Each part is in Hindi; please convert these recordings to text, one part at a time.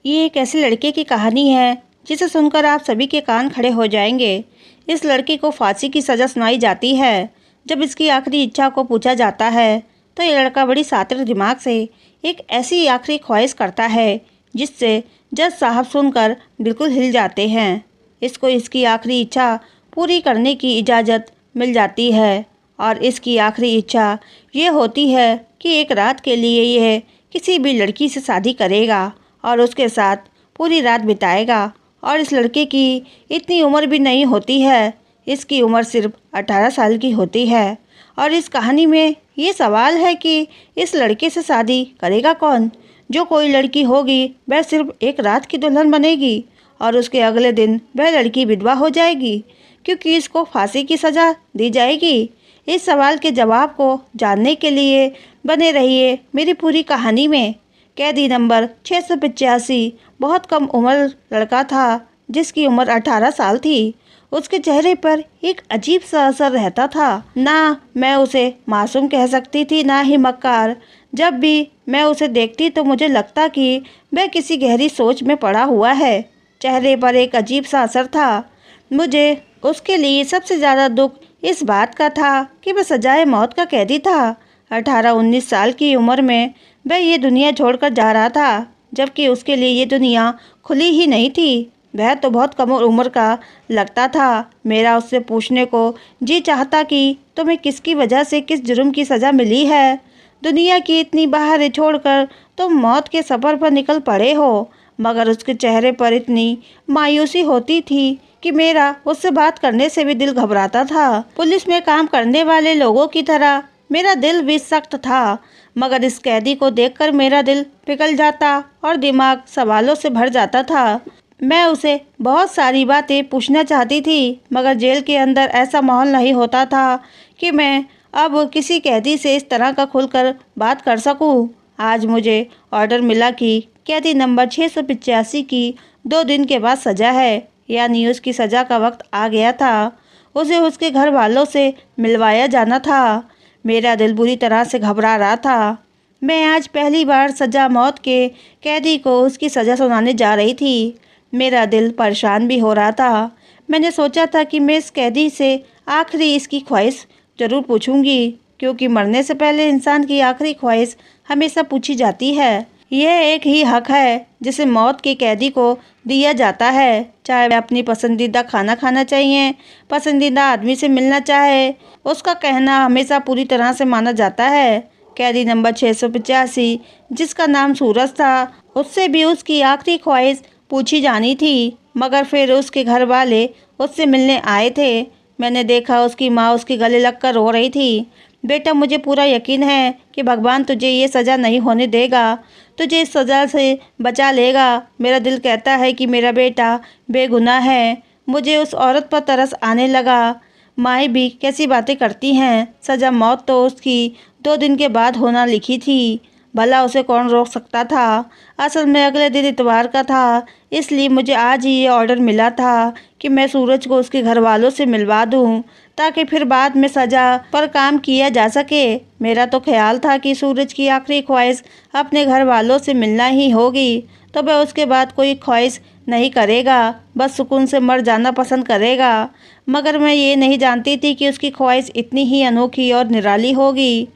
ये एक ऐसे लड़के की कहानी है जिसे सुनकर आप सभी के कान खड़े हो जाएंगे। इस लड़के को फांसी की सज़ा सुनाई जाती है। जब इसकी आखिरी इच्छा को पूछा जाता है तो ये लड़का बड़ी शातिर दिमाग से एक ऐसी आखिरी ख्वाहिश करता है जिससे जज साहब सुनकर बिल्कुल हिल जाते हैं। इसको इसकी आखिरी इच्छा पूरी करने की इजाज़त मिल जाती है और इसकी आखिरी इच्छा ये होती है कि एक रात के लिए यह किसी भी लड़की से शादी करेगा और उसके साथ पूरी रात बिताएगा। और इस लड़के की इतनी उम्र भी नहीं होती है, इसकी उम्र सिर्फ 18 साल की होती है। और इस कहानी में ये सवाल है कि इस लड़के से शादी करेगा कौन। जो कोई लड़की होगी वह सिर्फ एक रात की दुल्हन बनेगी और उसके अगले दिन वह लड़की विधवा हो जाएगी क्योंकि इसको फांसी की सज़ा दी जाएगी। इस सवाल के जवाब को जानने के लिए बने रहिए मेरी पूरी कहानी में। कैदी नंबर 685 बहुत कम उम्र लड़का था जिसकी उम्र 18 साल थी। उसके चेहरे पर एक अजीब सा असर रहता था। ना मैं उसे मासूम कह सकती थी ना ही मक्कार। जब भी मैं उसे देखती तो मुझे लगता कि वह किसी गहरी सोच में पड़ा हुआ है। चेहरे पर एक अजीब सा असर था। मुझे उसके लिए सबसे ज़्यादा दुख इस बात का था कि वह सजाए मौत का कैदी था। 18-19 साल की उम्र में वह ये दुनिया छोड़कर जा रहा था, जबकि उसके लिए ये दुनिया खुली ही नहीं थी। वह तो बहुत कम उम्र का लगता था। मेरा उससे पूछने को जी चाहता कि तुम्हें किसकी वजह से किस जुर्म की सज़ा मिली है। दुनिया की इतनी बाहर छोड़कर तुम मौत के सफ़र पर निकल पड़े हो। मगर उसके चेहरे पर इतनी मायूसी होती थी कि मेरा उससे बात करने से भी दिल घबराता था। पुलिस में काम करने वाले लोगों की तरह मेरा दिल भी सख्त था, मगर इस कैदी को देखकर मेरा दिल पिघल जाता और दिमाग सवालों से भर जाता था। मैं उसे बहुत सारी बातें पूछना चाहती थी, मगर जेल के अंदर ऐसा माहौल नहीं होता था कि मैं अब किसी कैदी से इस तरह का खुलकर बात कर सकूं। आज मुझे ऑर्डर मिला कि कैदी नंबर 685 की 2 दिन के बाद सज़ा है, यानी उसकी सज़ा का वक्त आ गया था। उसे उसके घर वालों से मिलवाया जाना था। मेरा दिल बुरी तरह से घबरा रहा था। मैं आज पहली बार सज़ा मौत के कैदी को उसकी सज़ा सुनाने जा रही थी। मेरा दिल परेशान भी हो रहा था। मैंने सोचा था कि मैं इस कैदी से आखिरी इसकी ख्वाहिश ज़रूर पूछूंगी, क्योंकि मरने से पहले इंसान की आखिरी ख्वाहिश हमेशा पूछी जाती है। यह एक ही हक है जिसे मौत के कैदी को दिया जाता है, चाहे वह अपनी पसंदीदा खाना खाना चाहिए, पसंदीदा आदमी से मिलना चाहे, उसका कहना हमेशा पूरी तरह से माना जाता है। कैदी नंबर 685 जिसका नाम सूरज था, उससे भी उसकी आखिरी ख्वाहिश पूछी जानी थी। मगर फिर उसके घर वाले उससे मिलने आए थे। मैंने देखा उसकी माँ उसके गले लगकर रो रही थी। बेटा, मुझे पूरा यकीन है कि भगवान तुझे ये सज़ा नहीं होने देगा, तुझे इस सज़ा से बचा लेगा। मेरा दिल कहता है कि मेरा बेटा बेगुनाह है। मुझे उस औरत पर तरस आने लगा। माएँ भी कैसी बातें करती हैं। सज़ा मौत तो उसकी 2 दिन के बाद होना लिखी थी। भला उसे कौन रोक सकता था। असल में अगले दिन इतवार का था, इसलिए मुझे आज ही ये ऑर्डर मिला था कि मैं सूरज को उसके घर वालों से मिलवा दूं, ताकि फिर बाद में सज़ा पर काम किया जा सके। मेरा तो ख्याल था कि सूरज की आखिरी ख्वाहिश अपने घर वालों से मिलना ही होगी, तो वह उसके बाद कोई ख्वाहिश नहीं करेगा, बस सुकून से मर जाना पसंद करेगा। मगर मैं ये नहीं जानती थी कि उसकी ख्वाहिश इतनी ही अनोखी और निराली होगी।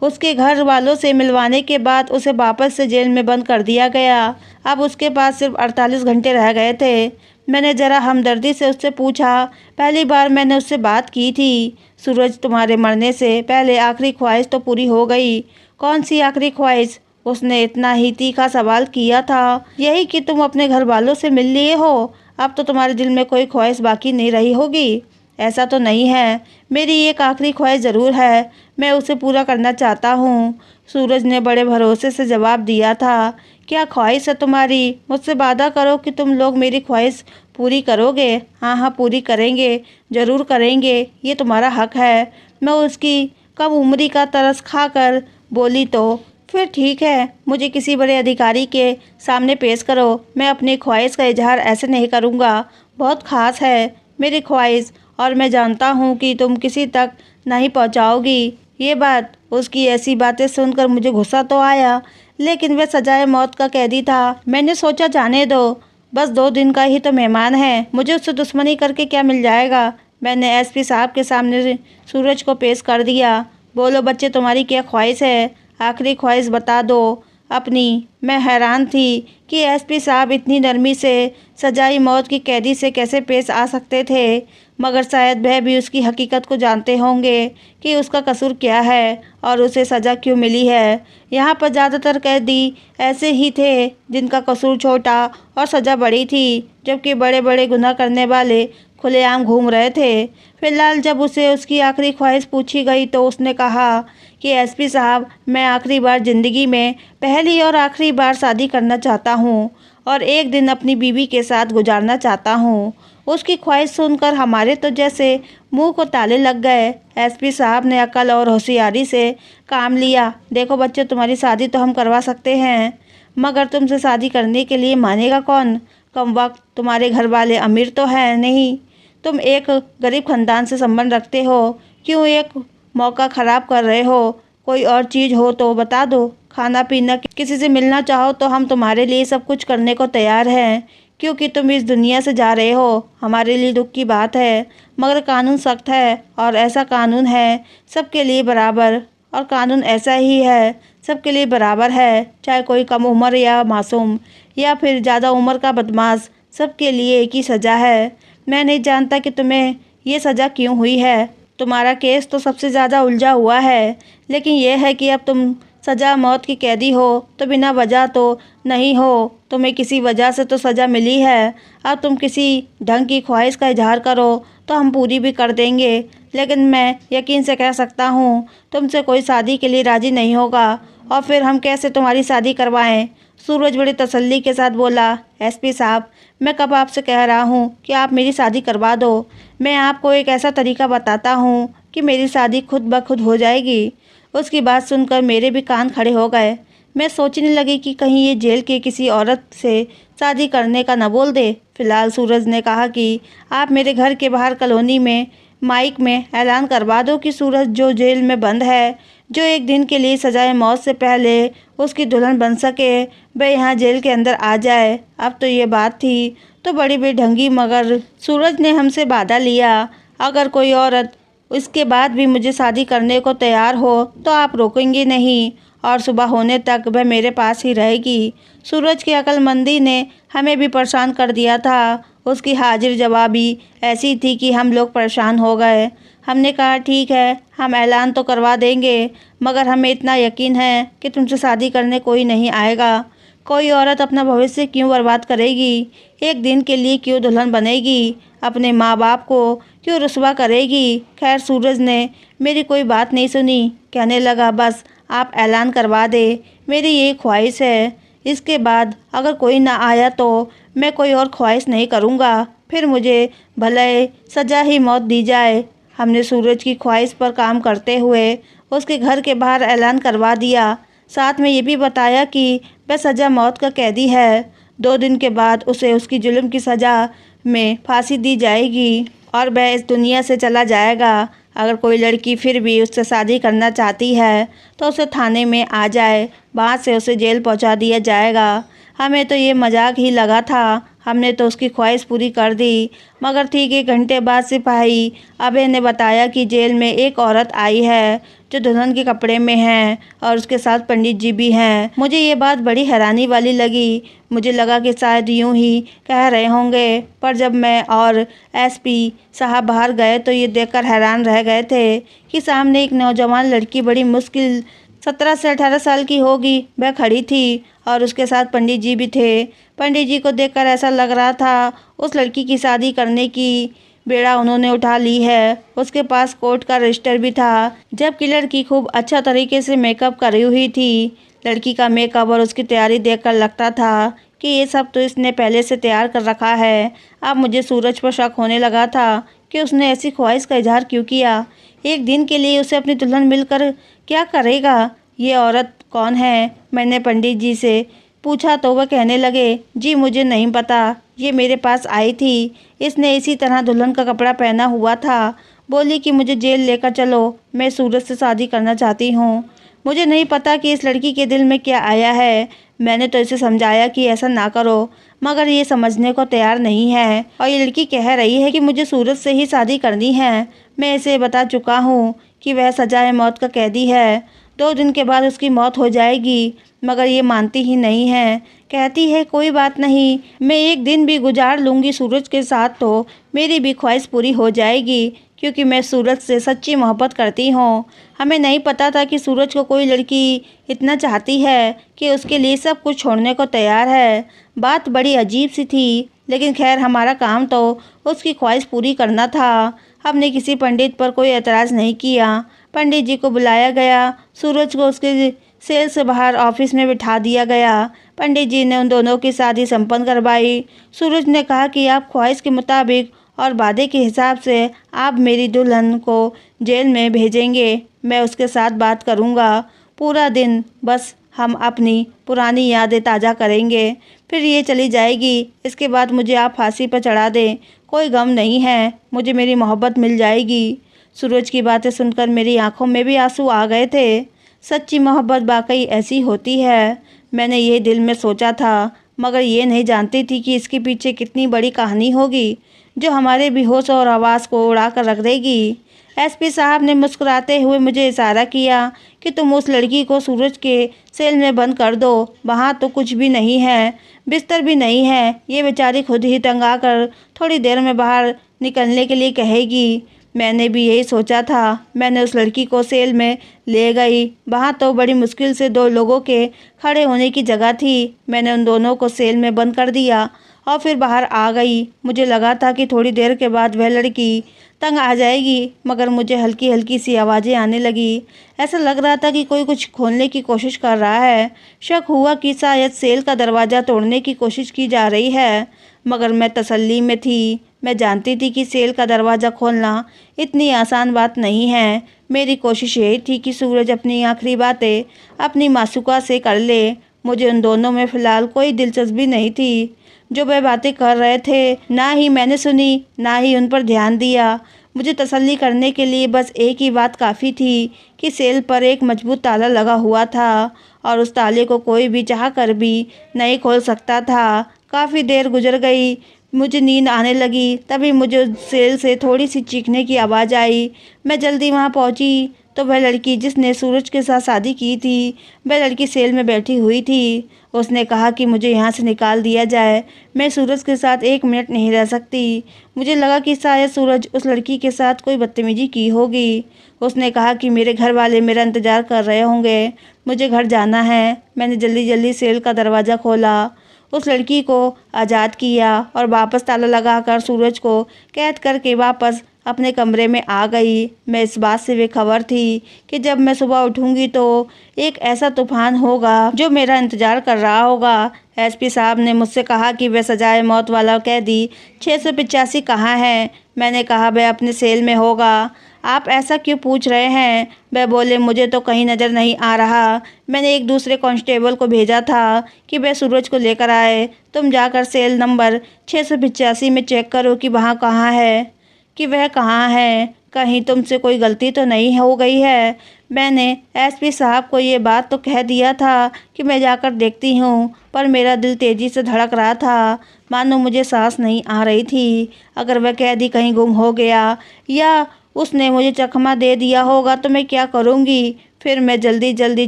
उसके घर वालों से मिलवाने के बाद उसे वापस से जेल में बंद कर दिया गया। अब उसके पास सिर्फ 48 घंटे रह गए थे। मैंने ज़रा हमदर्दी से उससे पूछा, पहली बार मैंने उससे बात की थी, सूरज तुम्हारे मरने से पहले आखिरी ख्वाहिश तो पूरी हो गई। कौन सी आखिरी ख्वाहिश? उसने इतना ही तीखा सवाल किया था। यही कि तुम अपने घर वालों से मिल लिए हो, अब तो तुम्हारे दिल में कोई ख्वाहिश बाकी नहीं रही होगी। ऐसा तो नहीं है, मेरी एक आखिरी ख्वाहिश ज़रूर है, मैं उसे पूरा करना चाहता हूँ। सूरज ने बड़े भरोसे से जवाब दिया था। क्या ख्वाहिश है तुम्हारी? मुझसे वादा करो कि तुम लोग मेरी ख्वाहिश पूरी करोगे। हाँ हाँ, पूरी करेंगे, ज़रूर करेंगे, ये तुम्हारा हक है। मैं उसकी कम उम्री का तरस खाकर बोली, तो फिर ठीक है, मुझे किसी बड़े अधिकारी के सामने पेश करो। मैं अपनी ख्वाहिश का इजहार ऐसे नहीं करूँगा। बहुत ख़ास है मेरी ख्वाहिश, और मैं जानता हूँ कि तुम किसी तक नहीं पहुँचाओगी। ये बात, उसकी ऐसी बातें सुनकर मुझे गुस्सा तो आया, लेकिन वह सजाए मौत का कैदी था। मैंने सोचा जाने दो, बस 2 दिन का ही तो मेहमान है, मुझे उससे दुश्मनी करके क्या मिल जाएगा। मैंने एसपी साहब के सामने सूरज को पेश कर दिया। बोलो बच्चे, तुम्हारी क्या ख्वाहिश है? आखिरी ख्वाहिश बता दो अपनी। मैं हैरान थी कि एसपी साहब इतनी नरमी से सजाई मौत की कैदी से कैसे पेश आ सकते थे, मगर शायद वह भी उसकी हकीकत को जानते होंगे कि उसका कसूर क्या है और उसे सज़ा क्यों मिली है। यहाँ पर ज़्यादातर कैदी ऐसे ही थे जिनका कसूर छोटा और सज़ा बड़ी थी, जबकि बड़े बड़े गुनाह करने वाले खुलेआम घूम रहे थे। फिलहाल जब उसे उसकी आखिरी ख्वाहिश पूछी गई तो उसने कहा कि एसपी साहब, मैं आखिरी बार ज़िंदगी में पहली और आखिरी बार शादी करना चाहता हूँ और एक दिन अपनी बीवी के साथ गुजारना चाहता हूँ। उसकी ख्वाहिश सुनकर हमारे तो जैसे मुंह को ताले लग गए। एसपी साहब ने अकल और होशियारी से काम लिया। देखो बच्चे, तुम्हारी शादी तो हम करवा सकते हैं, मगर तुमसे शादी करने के लिए मानेगा कौन? कमबख्त, तुम्हारे घर वाले अमीर तो हैं नहीं, तुम एक गरीब खानदान से संबंध रखते हो, क्यों एक मौका ख़राब कर रहे हो? कोई और चीज़ हो तो बता दो, खाना पीना, किसी से मिलना चाहो तो हम तुम्हारे लिए सब कुछ करने को तैयार हैं, क्योंकि तुम इस दुनिया से जा रहे हो। हमारे लिए दुख की बात है, मगर कानून सख्त है और ऐसा कानून है सबके लिए बराबर, और कानून ऐसा ही है सबके लिए बराबर है, चाहे कोई कम उम्र या मासूम या फिर ज़्यादा उम्र का बदमाश, सबके लिए एक ही सज़ा है। मैं नहीं जानता कि तुम्हें ये सज़ा क्यों हुई है। तुम्हारा केस तो सबसे ज़्यादा उलझा हुआ है, लेकिन यह है कि अब तुम सज़ा मौत की कैदी हो तो बिना वजह तो नहीं हो, तुम्हें किसी वजह से तो सज़ा मिली है। अब तुम किसी ढंग की ख्वाहिश का इजहार करो तो हम पूरी भी कर देंगे, लेकिन मैं यकीन से कह सकता हूँ तुमसे कोई शादी के लिए राज़ी नहीं होगा, और फिर हम कैसे तुम्हारी शादी करवाएं? सूरज बड़ी तसल्ली के साथ बोला, एसपी साहब, मैं कब आपसे कह रहा हूँ कि आप मेरी शादी करवा दो। मैं आपको एक ऐसा तरीका बताता हूँ कि मेरी शादी खुद ब खुद हो जाएगी। उसकी बात सुनकर मेरे भी कान खड़े हो गए। मैं सोचने लगी कि कहीं ये जेल के किसी औरत से शादी करने का न बोल दे। फिलहाल सूरज ने कहा कि आप मेरे घर के बाहर कॉलोनी में माइक में ऐलान करवा दो कि सूरज जो जेल में बंद है, जो एक दिन के लिए सजाए मौत से पहले उसकी दुल्हन बन सके, वह यहाँ जेल के अंदर आ जाए। अब तो ये बात थी तो बड़ी बेढंगी, मगर सूरज ने हमसे वादा लिया, अगर कोई औरत इसके बाद भी मुझे शादी करने को तैयार हो तो आप रोकेंगे नहीं, और सुबह होने तक वह मेरे पास ही रहेगी। सूरज की अक्लमंदी ने हमें भी परेशान कर दिया था। उसकी हाजिर जवाबी ऐसी थी कि हम लोग परेशान हो गए। हमने कहा ठीक है, हम ऐलान तो करवा देंगे, मगर हमें इतना यकीन है कि तुमसे शादी करने कोई नहीं आएगा। कोई औरत अपना भविष्य क्यों बर्बाद करेगी? एक दिन के लिए क्यों दुल्हन बनेगी? अपने माँ बाप को क्यों रुसवा करेगी? खैर, सूरज ने मेरी कोई बात नहीं सुनी। कहने लगा, बस आप ऐलान करवा दे, मेरी यही ख्वाहिश है। इसके बाद अगर कोई ना आया तो मैं कोई और ख्वाहिश नहीं करूँगा, फिर मुझे भले सजा ही मौत दी जाए। हमने सूरज की ख्वाहिश पर काम करते हुए उसके घर के बाहर ऐलान करवा दिया। साथ में ये भी बताया कि वह सज़ा मौत का कैदी है। 2 दिन के बाद उसे उसकी जुल्म की सज़ा में फांसी दी जाएगी और वह इस दुनिया से चला जाएगा। अगर कोई लड़की फिर भी उससे शादी करना चाहती है तो उसे थाने में आ जाए, वहाँ से उसे जेल पहुँचा दिया जाएगा। हमें तो ये मजाक ही लगा था। हमने तो उसकी ख्वाहिश पूरी कर दी, मगर ठीक 1 घंटे बाद सिपाही अभय ने बताया कि जेल में एक औरत आई है जो दुल्हन के कपड़े में है और उसके साथ पंडित जी भी हैं। मुझे ये बात बड़ी हैरानी वाली लगी। मुझे लगा कि शायद यूं ही कह रहे होंगे, पर जब मैं और एसपी साहब बाहर गए तो ये देखकर हैरान रह गए थे कि सामने एक नौजवान लड़की, बड़ी मुश्किल 17 से 18 साल की होगी, वह खड़ी थी और उसके साथ पंडित जी भी थे। पंडित जी को देखकर ऐसा लग रहा था उस लड़की की शादी करने की बेड़ा उन्होंने उठा ली है। उसके पास कोर्ट का रजिस्टर भी था, जबकि लड़की खूब अच्छा तरीके से मेकअप करी हुई थी। लड़की का मेकअप और उसकी तैयारी देखकर लगता था कि ये सब तो इसने पहले से तैयार कर रखा है। अब मुझे सूरज पर शक होने लगा था कि उसने ऐसी ख्वाहिश का इजहार क्यों किया। एक दिन के लिए उसे अपनी दुल्हन मिलकर क्या करेगा? ये औरत कौन है? मैंने पंडित जी से पूछा तो वह कहने लगे, जी मुझे नहीं पता, ये मेरे पास आई थी, इसने इसी तरह दुल्हन का कपड़ा पहना हुआ था, बोली कि मुझे जेल लेकर चलो, मैं सूरज से शादी करना चाहती हूँ। मुझे नहीं पता कि इस लड़की के दिल में क्या आया है। मैंने तो इसे समझाया कि ऐसा ना करो, मगर ये समझने को तैयार नहीं है और ये लड़की कह रही है कि मुझे सूरज से ही शादी करनी है। मैं इसे बता चुका हूँ कि वह सजाए मौत का कैदी है, 2 दिन के बाद उसकी मौत हो जाएगी, मगर ये मानती ही नहीं है। कहती है कोई बात नहीं, मैं एक दिन भी गुजार लूँगी सूरज के साथ तो मेरी भी ख्वाहिश पूरी हो जाएगी, क्योंकि मैं सूरज से सच्ची मोहब्बत करती हूँ। हमें नहीं पता था कि सूरज को कोई लड़की इतना चाहती है कि उसके लिए सब कुछ छोड़ने को तैयार है। बात बड़ी अजीब सी थी, लेकिन खैर हमारा काम तो उसकी ख्वाहिश पूरी करना था। हमने किसी पंडित पर कोई एतराज़ नहीं किया। पंडित जी को बुलाया गया। सूरज को उसके सेल से बाहर ऑफिस में बिठा दिया गया। पंडित जी ने उन दोनों की शादी संपन्न करवाई। सूरज ने कहा कि आप ख्वाहिश के मुताबिक और वादे के हिसाब से आप मेरी दुल्हन को जेल में भेजेंगे। मैं उसके साथ बात करूंगा। पूरा दिन बस हम अपनी पुरानी यादें ताज़ा करेंगे, फिर ये चली जाएगी। इसके बाद मुझे आप फांसी पर चढ़ा दें, कोई गम नहीं है, मुझे मेरी मोहब्बत मिल जाएगी। सूरज की बातें सुनकर मेरी आंखों में भी आंसू आ गए थे। सच्ची मोहब्बत वाकई ऐसी होती है, मैंने ये दिल में सोचा था, मगर ये नहीं जानती थी कि इसके पीछे कितनी बड़ी कहानी होगी जो हमारे बेहोश और आवाज़ को उड़ा कर रख देगी। एसपी साहब ने मुस्कुराते हुए मुझे इशारा किया कि तुम उस लड़की को सूरज के सेल में बंद कर दो। वहाँ तो कुछ भी नहीं है, बिस्तर भी नहीं है। ये बेचारी खुद ही तंग आकर थोड़ी देर में बाहर निकलने के लिए कहेगी। मैंने भी यही सोचा था। मैंने उस लड़की को सेल में ले गई। वहाँ तो बड़ी मुश्किल से 2 लोगों के खड़े होने की जगह थी। मैंने उन दोनों को सेल में बंद कर दिया और फिर बाहर आ गई। मुझे लगा था कि थोड़ी देर के बाद वह लड़की तंग आ जाएगी, मगर मुझे हल्की हल्की सी आवाज़ें आने लगी। ऐसा लग रहा था कि कोई कुछ खोलने की कोशिश कर रहा है। शक हुआ कि शायद सेल का दरवाज़ा तोड़ने की कोशिश की जा रही है, मगर मैं तसल्ली में थी। मैं जानती थी कि सेल का दरवाज़ा खोलना इतनी आसान बात नहीं है। मेरी कोशिश यही थी कि सूरज अपनी आखिरी बातें अपनी मासूका से कर ले। मुझे उन दोनों में फ़िलहाल कोई दिलचस्पी नहीं थी। जो वह बातें कर रहे थे, ना ही मैंने सुनी, ना ही उन पर ध्यान दिया। मुझे तसल्ली करने के लिए बस एक ही बात काफ़ी थी कि सेल पर एक मजबूत ताला लगा हुआ था और उस ताले को कोई भी चाह कर भी नहीं खोल सकता था। काफ़ी देर गुजर गई, मुझे नींद आने लगी। तभी मुझे सेल से थोड़ी सी चीखने की आवाज़ आई। मैं जल्दी वहाँ पहुँची तो वह लड़की जिसने सूरज के साथ शादी की थी, वह लड़की सेल में बैठी हुई थी। उसने कहा कि मुझे यहाँ से निकाल दिया जाए, मैं सूरज के साथ 1 मिनट नहीं रह सकती। मुझे लगा कि शायद सूरज उस लड़की के साथ कोई बदतमीजी की होगी। उसने कहा कि मेरे घर वाले मेरा इंतज़ार कर रहे होंगे, मुझे घर जाना है। मैंने जल्दी जल्दी सेल का दरवाज़ा खोला, उस लड़की को आज़ाद किया और वापस ताला लगाकर सूरज को कैद करके वापस अपने कमरे में आ गई। मैं इस बात से बेखबर थी कि जब मैं सुबह उठूंगी तो एक ऐसा तूफान होगा जो मेरा इंतज़ार कर रहा होगा। एसपी साहब ने मुझसे कहा कि वह सजाए मौत वाला कैदी 685 कहाँ है। मैंने कहा वह अपने सेल में होगा। आप ऐसा क्यों पूछ रहे हैं? वह बोले मुझे तो कहीं नज़र नहीं आ रहा। मैंने एक दूसरे कांस्टेबल को भेजा था कि वह सूरज को लेकर आए। तुम जाकर सेल नंबर 685 में चेक करो कि वहाँ कहाँ है, कि वह कहाँ है। कहीं तुमसे कोई गलती तो नहीं हो गई है। मैंने एसपी साहब को ये बात तो कह दिया था कि मैं जाकर देखती हूँ, पर मेरा दिल तेज़ी से धड़क रहा था, मानो मुझे सांस नहीं आ रही थी। अगर वह कैदी कहीं गुम हो गया या उसने मुझे चकमा दे दिया होगा तो मैं क्या करूँगी? फिर मैं जल्दी जल्दी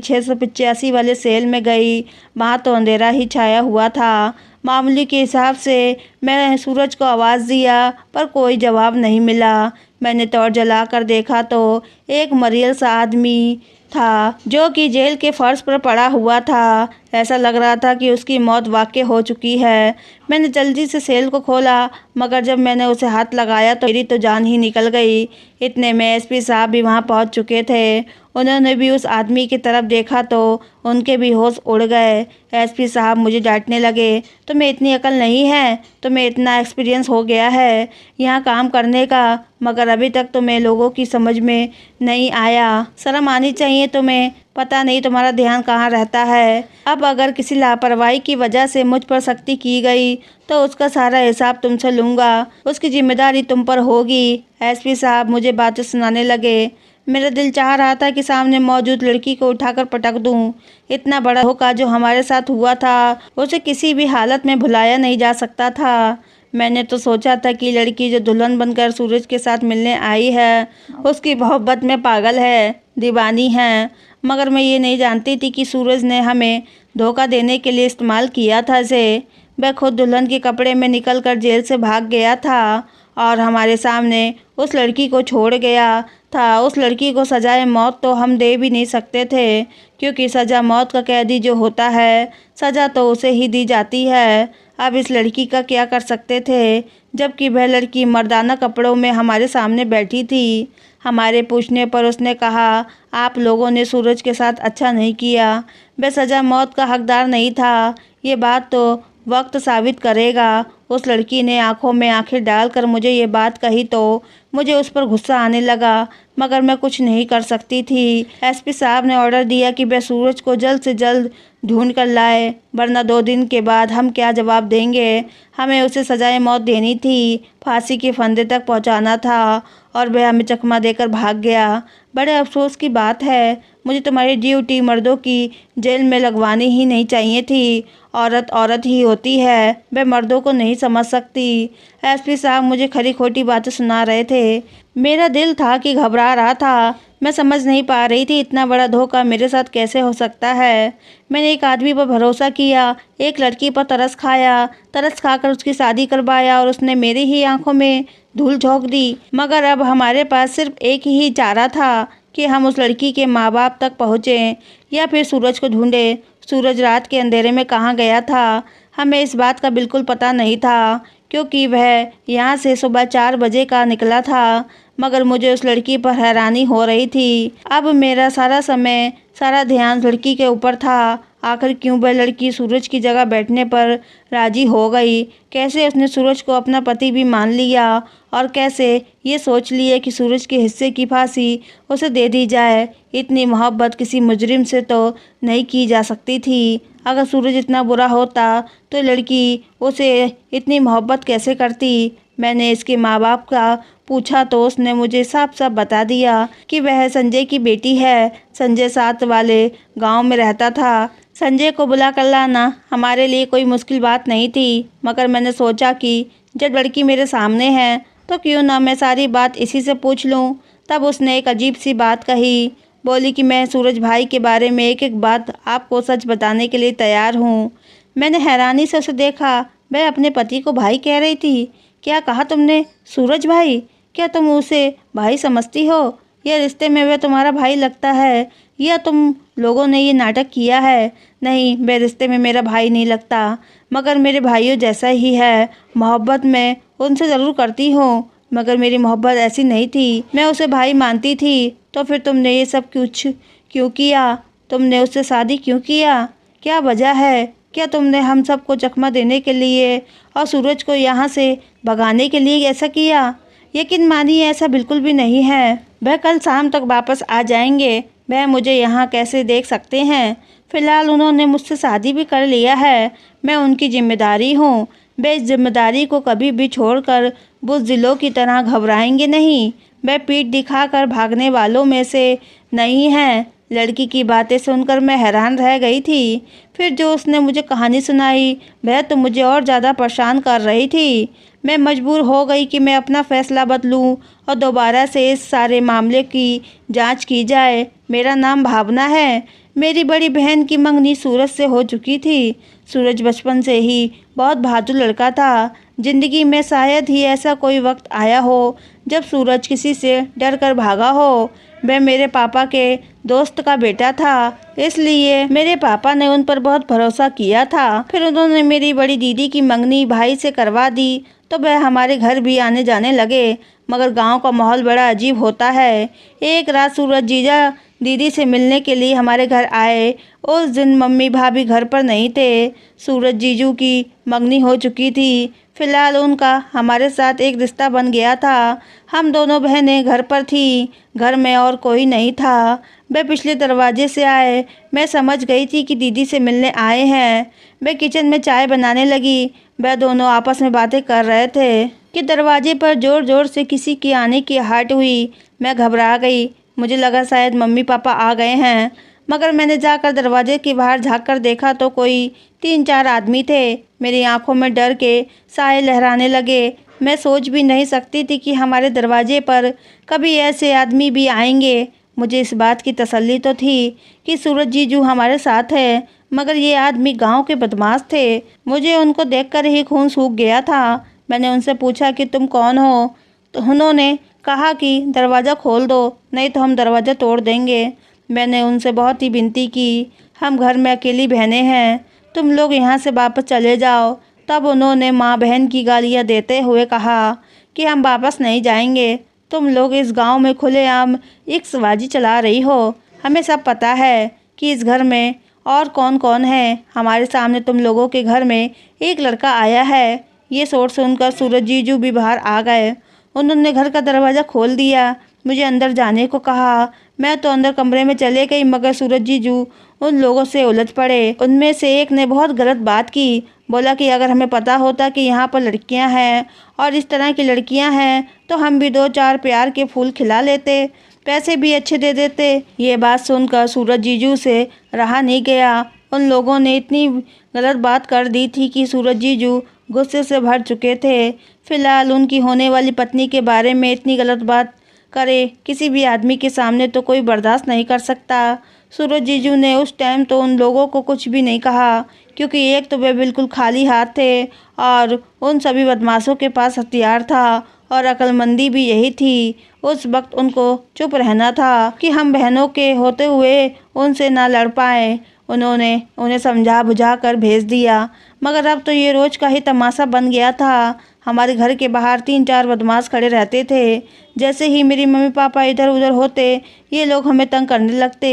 685 वाले सेल में गई। वहाँ तो अंधेरा ही छाया हुआ था। मामूली के हिसाब से मैं सूरज को आवाज़ दिया, पर कोई जवाब नहीं मिला। मैंने टॉर्च जलाकर देखा तो एक मरियल सा आदमी था जो कि जेल के फर्श पर पड़ा हुआ था। ऐसा लग रहा था कि उसकी मौत वाक़ई हो चुकी है। मैंने जल्दी से सेल को खोला, मगर जब मैंने उसे हाथ लगाया तो मेरी तो जान ही निकल गई। इतने में एसपी साहब भी वहाँ पहुँच चुके थे। उन्होंने भी उस आदमी की तरफ देखा तो उनके भी होश उड़ गए। एसपी साहब मुझे डांटने लगे, तुम्हें इतनी अकल नहीं है, तुम्हें इतना एक्सपीरियंस हो गया है यहाँ काम करने का, मगर अभी तक तुम्हें लोगों की समझ में नहीं आया। शर्म आनी चाहिए तुम्हें, पता नहीं तुम्हारा ध्यान कहाँ रहता है। अब अगर किसी लापरवाही की वजह से मुझ पर सख्ती की गई तो उसका सारा हिसाब तुमसे लूँगा, उसकी जिम्मेदारी तुम पर होगी। एसपी साहब मुझे बातें सुनाने लगे। मेरा दिल चाह रहा था कि सामने मौजूद लड़की को उठाकर पटक दूं। इतना बड़ा धोखा जो हमारे साथ हुआ था उसे किसी भी हालत में भुलाया नहीं जा सकता था। मैंने तो सोचा था कि लड़की जो दुल्हन बनकर सूरज के साथ मिलने आई है उसकी मोहब्बत में पागल है, दीवानी है। मगर मैं ये नहीं जानती थी कि सूरज ने हमें धोखा देने के लिए इस्तेमाल किया था इसे। वह खुद दुल्हन के कपड़े में निकलकर जेल से भाग गया था और हमारे सामने उस लड़की को छोड़ गया था। उस लड़की को सजाए मौत तो हम दे भी नहीं सकते थे, क्योंकि सज़ा मौत का कैदी जो होता है सज़ा तो उसे ही दी जाती है। अब इस लड़की का क्या कर सकते थे, जबकि वह लड़की मर्दाना कपड़ों में हमारे सामने बैठी थी। हमारे पूछने पर उसने कहा, आप लोगों ने सूरज के साथ अच्छा नहीं किया, वह सज़ा मौत का हकदार नहीं था। ये बात तो वक्त साबित करेगा। उस लड़की ने आंखों में आंखें डालकर मुझे ये बात कही तो मुझे उस पर गुस्सा आने लगा, मगर मैं कुछ नहीं कर सकती थी। एसपी साहब ने ऑर्डर दिया कि वह सूरज को जल्द से जल्द ढूंढ कर लाए, वरना 2 दिन के बाद हम क्या जवाब देंगे। हमें उसे सजाए मौत देनी थी, फांसी के फंदे तक पहुंचाना था और वह हमें चकमा देकर भाग गया। बड़े अफसोस की बात है, मुझे तुम्हारी ड्यूटी मर्दों की जेल में लगवानी ही नहीं चाहिए थी। औरत औरत ही होती है, वह मर्दों को नहीं समझ सकती। एसपी साहब मुझे खरी खोटी बातें सुना रहे थे। मेरा दिल था कि घबरा रहा था। मैं समझ नहीं पा रही थी इतना बड़ा धोखा मेरे साथ कैसे हो सकता है। मैंने एक आदमी पर भरोसा किया, एक लड़की पर तरस खाया, तरस खाकर उसकी शादी करवाया और उसने मेरी ही आंखों में धूल झोंक दी। मगर अब हमारे पास सिर्फ एक ही चारा था कि हम उस लड़की के माँ बाप तक पहुँचें या फिर सूरज को ढूंढें। सूरज रात के अंधेरे में कहाँ गया था, हमें इस बात का बिल्कुल पता नहीं था, क्योंकि वह यहाँ से सुबह 4 बजे का निकला था। मगर मुझे उस लड़की पर हैरानी हो रही थी। अब मेरा सारा समय, सारा ध्यान लड़की के ऊपर था। आखिर क्यों वह लड़की सूरज की जगह बैठने पर राजी हो गई? कैसे उसने सूरज को अपना पति भी मान लिया और कैसे ये सोच लिया कि सूरज के हिस्से की फांसी उसे दे दी जाए? इतनी मोहब्बत किसी मुजरिम से तो नहीं की जा सकती थी। अगर सूरज इतना बुरा होता तो लड़की उसे इतनी मोहब्बत कैसे करती? मैंने इसके माँ बाप का पूछा तो उसने मुझे साफ साफ बता दिया कि वह संजय की बेटी है। संजय साथ वाले गांव में रहता था। संजय को बुला कर लाना हमारे लिए कोई मुश्किल बात नहीं थी, मगर मैंने सोचा कि जब लड़की मेरे सामने है तो क्यों ना मैं सारी बात इसी से पूछ लूं। तब उसने एक अजीब सी बात कही, बोली कि मैं सूरज भाई के बारे में एक एक बात आपको सच बताने के लिए तैयार हूँ। मैंने हैरानी से उसे देखा। वह अपने पति को भाई कह रही थी। क्या कहा तुमने? सूरज भाई? क्या तुम उसे भाई समझती हो? यह रिश्ते में वह तुम्हारा भाई लगता है या तुम लोगों ने ये नाटक किया है? नहीं, वह रिश्ते में मेरा भाई नहीं लगता, मगर मेरे भाइयों जैसा ही है। मोहब्बत मैं उनसे ज़रूर करती हूँ, मगर मेरी मोहब्बत ऐसी नहीं थी। मैं उसे भाई मानती थी। तो फिर तुमने ये सब कुछ क्यों किया? तुमने उससे शादी क्यों किया? क्या वजह है? क्या तुमने हम सबको चकमा देने के लिए और सूरज को यहाँ से भगाने के लिए ऐसा किया? यकीन मानिए ऐसा बिल्कुल भी नहीं है। वह कल शाम तक वापस आ जाएंगे। वह मुझे यहाँ कैसे देख सकते हैं? फिलहाल उन्होंने मुझसे शादी भी कर लिया है। मैं उनकी जिम्मेदारी हूँ। वे इस जिम्मेदारी को कभी भी छोड़कर बुज़दिलों की तरह घबराएंगे नहीं। वह पीठ दिखाकर भागने वालों में से नहीं हैं। लड़की की बातें सुनकर मैं हैरान रह गई थी। फिर जो उसने मुझे कहानी सुनाई वह तो मुझे और ज़्यादा परेशान कर रही थी। मैं मजबूर हो गई कि मैं अपना फ़ैसला बदलूं और दोबारा से इस सारे मामले की जांच की जाए। मेरा नाम भावना है। मेरी बड़ी बहन की मंगनी सूरज से हो चुकी थी। सूरज बचपन से ही बहुत बहादुर लड़का था। ज़िंदगी में शायद ही ऐसा कोई वक्त आया हो जब सूरज किसी से डर कर भागा हो। वह मेरे पापा के दोस्त का बेटा था, इसलिए मेरे पापा ने उन पर बहुत भरोसा किया था। फिर उन्होंने मेरी बड़ी दीदी की मंगनी भाई से करवा दी तो वह हमारे घर भी आने जाने लगे। मगर गांव का माहौल बड़ा अजीब होता है। एक रात सूरज जीजा दीदी से मिलने के लिए हमारे घर आए। उस दिन मम्मी भाभी घर पर नहीं थे। सूरज जीजू की मंगनी हो चुकी थी। फिलहाल उनका हमारे साथ एक रिश्ता बन गया था। हम दोनों बहनें घर पर थी। घर में और कोई नहीं था। वे पिछले दरवाजे से आए। मैं समझ गई थी कि दीदी से मिलने आए हैं। वे किचन में चाय बनाने लगी। वह दोनों आपस में बातें कर रहे थे कि दरवाजे पर ज़ोर ज़ोर से किसी की आने की आहट हुई। मैं घबरा गई। मुझे लगा शायद मम्मी पापा आ गए हैं, मगर मैंने जाकर दरवाजे के बाहर झाँक कर देखा तो कोई 3-4 आदमी थे। मेरी आंखों में डर के साए लहराने लगे। मैं सोच भी नहीं सकती थी कि हमारे दरवाजे पर कभी ऐसे आदमी भी आएंगे। मुझे इस बात की तसल्ली तो थी कि सूरज जीजू हमारे साथ है, मगर ये आदमी गांव के बदमाश थे। मुझे उनको देखकर ही खून सूख गया था। मैंने उनसे पूछा कि तुम कौन हो, तो उन्होंने कहा कि दरवाज़ा खोल दो, नहीं तो हम दरवाज़ा तोड़ देंगे। मैंने उनसे बहुत ही विनती की, हम घर में अकेली बहनें हैं, तुम लोग यहाँ से वापस चले जाओ। तब उन्होंने माँ बहन की गालियाँ देते हुए कहा कि हम वापस नहीं जाएंगे, तुम लोग इस गांव में खुलेआम इक्सबाजी चला रही हो। हमें सब पता है कि इस घर में और कौन कौन है। हमारे सामने तुम लोगों के घर में एक लड़का आया है। ये शोर सुनकर सूरज जीजू भी बाहर आ गए। उन्होंने घर का दरवाज़ा खोल दिया, मुझे अंदर जाने को कहा। मैं तो अंदर कमरे में चले गई, मगर सूरज जीजू उन लोगों से उलझ पड़े। उनमें से एक ने बहुत गलत बात की, बोला कि अगर हमें पता होता कि यहाँ पर लड़कियाँ हैं और इस तरह की लड़कियाँ हैं तो हम भी 2-4 प्यार के फूल खिला लेते, पैसे भी अच्छे दे देते। ये बात सुनकर सूरज जीजू से रहा नहीं गया। उन लोगों ने इतनी गलत बात कर दी थी कि सूरज जीजू गुस्से से भर चुके थे। फिलहाल उनकी होने वाली पत्नी के बारे में इतनी गलत बात करे किसी भी आदमी के सामने तो कोई बर्दाश्त नहीं कर सकता। सूरज जीजू ने उस टाइम तो उन लोगों को कुछ भी नहीं कहा, क्योंकि एक तो वे बिल्कुल खाली हाथ थे और उन सभी बदमाशों के पास हथियार था और अक्लमंदी भी यही थी। उस वक्त उनको चुप रहना था कि हम बहनों के होते हुए उनसे ना लड़ पाए। उन्होंने उन्हें समझा बुझा कर भेज दिया, मगर अब तो ये रोज़ का ही तमाशा बन गया था। हमारे घर के बाहर 3-4 बदमाश खड़े रहते थे। जैसे ही मेरी मम्मी पापा इधर उधर होते, ये लोग हमें तंग करने लगते।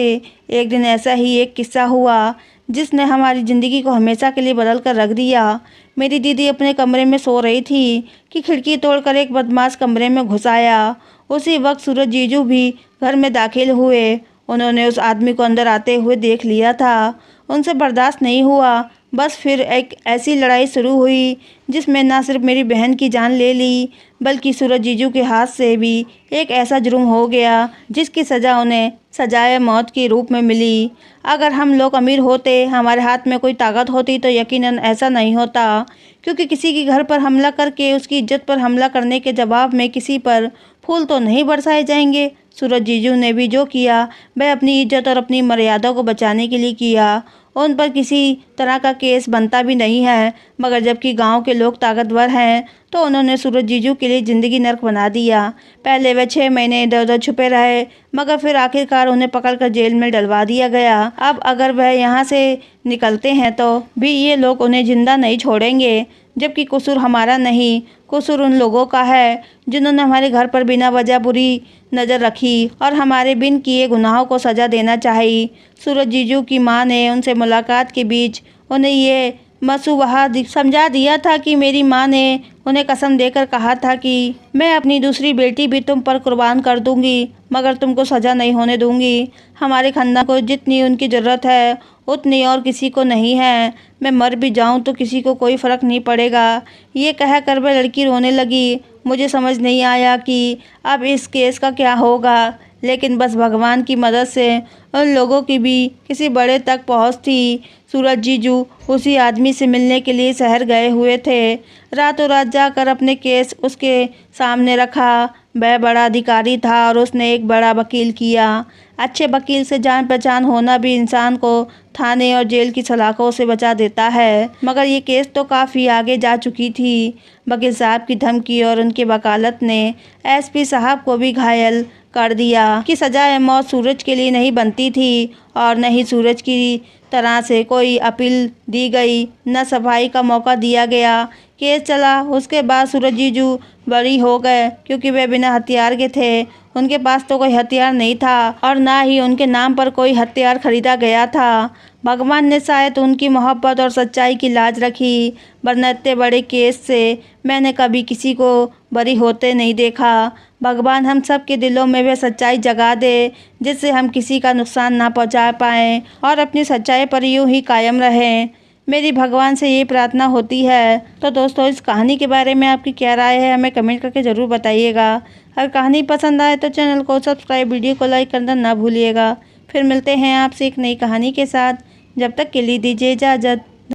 एक दिन ऐसा ही एक किस्सा हुआ जिसने हमारी ज़िंदगी को हमेशा के लिए बदल कर रख दिया। मेरी दीदी अपने कमरे में सो रही थी कि खिड़की तोड़कर एक बदमाश कमरे में घुस आया। उसी वक्त सूरज जीजू भी घर में दाखिल हुए। उन्होंने उस आदमी को अंदर आते हुए देख लिया था। उनसे बर्दाश्त नहीं हुआ। बस फिर एक ऐसी लड़ाई शुरू हुई जिसमें ना सिर्फ मेरी बहन की जान ले ली, बल्कि सूरज जीजू के हाथ से भी एक ऐसा जुर्म हो गया जिसकी सज़ा उन्हें सजाए मौत के रूप में मिली। अगर हम लोग अमीर होते, हमारे हाथ में कोई ताकत होती, तो यकीनन ऐसा नहीं होता, क्योंकि किसी के घर पर हमला करके उसकी इज्जत पर हमला करने के जवाब में किसी पर फूल तो नहीं बरसाए जाएंगे। सूरज जीजू ने भी जो किया वह अपनी इज्जत और अपनी मर्यादा को बचाने के लिए किया। उन पर किसी तरह का केस बनता भी नहीं है, मगर जबकि गांव के लोग ताकतवर हैं तो उन्होंने सूरज जीजू के लिए ज़िंदगी नर्क बना दिया। पहले वे 6 महीने इधर उधर छुपे रहे, मगर फिर आखिरकार उन्हें पकड़कर जेल में डलवा दिया गया। अब अगर वह यहाँ से निकलते हैं तो भी ये लोग उन्हें जिंदा नहीं छोड़ेंगे, जबकि कसूर हमारा नहीं, कसूर उन लोगों का है जिन्होंने हमारे घर पर बिना वजह बुरी नज़र रखी और हमारे बिन किए गुनाहों को सज़ा देना चाहिए। सूरज जीजू की माँ ने उनसे मुलाकात के बीच उन्हें ये मसुबहा समझा दिया था कि मेरी माँ ने उन्हें कसम देकर कहा था कि मैं अपनी दूसरी बेटी भी तुम पर कुर्बान कर दूंगी, मगर तुमको सज़ा नहीं होने दूंगी। हमारे खानदान को जितनी उनकी ज़रूरत है उतनी और किसी को नहीं है। मैं मर भी जाऊं तो किसी को कोई फ़र्क नहीं पड़ेगा। ये कहकर वह लड़की रोने लगी। मुझे समझ नहीं आया कि अब इस केस का क्या होगा, लेकिन बस भगवान की मदद से उन लोगों की भी किसी बड़े तक पहुंच थी। सूरज जीजू उसी आदमी से मिलने के लिए शहर गए हुए थे। रातों रात जाकर अपने केस उसके सामने रखा। वह बड़ा अधिकारी था और उसने एक बड़ा वकील किया। अच्छे वकील से जान पहचान होना भी इंसान को थाने और जेल की सलाखों से बचा देता है, मगर ये केस तो काफ़ी आगे जा चुकी थी। वकील साहब की धमकी और उनकी वकालत ने एसपी साहब को भी घायल कर दिया कि सजाए मौत सूरज के लिए नहीं बनती थी और न ही सूरज की तरह से कोई अपील दी गई, न सफाई का मौका दिया गया। केस चला। उसके बाद सूरज जीजू बरी हो गए, क्योंकि वे बिना हथियार के थे। उनके पास तो कोई हथियार नहीं था और ना ही उनके नाम पर कोई हथियार खरीदा गया था। भगवान ने शायद उनकी मोहब्बत और सच्चाई की लाज रखी, वरना इतने बड़े केस से मैंने कभी किसी को बरी होते नहीं देखा। भगवान हम सब के दिलों में वह सच्चाई जगा दे जिससे हम किसी का नुकसान ना पहुंचा पाएँ और अपनी सच्चाई पर यूं ही कायम रहें। मेरी भगवान से ये प्रार्थना होती है। तो दोस्तों, इस कहानी के बारे में आपकी क्या राय है, हमें कमेंट करके ज़रूर बताइएगा। अगर कहानी पसंद आए तो चैनल को सब्सक्राइब, वीडियो को लाइक करना ना भूलिएगा। फिर मिलते हैं आपसे एक नई कहानी के साथ। जब तक के लिए दीजिए इजाज़त।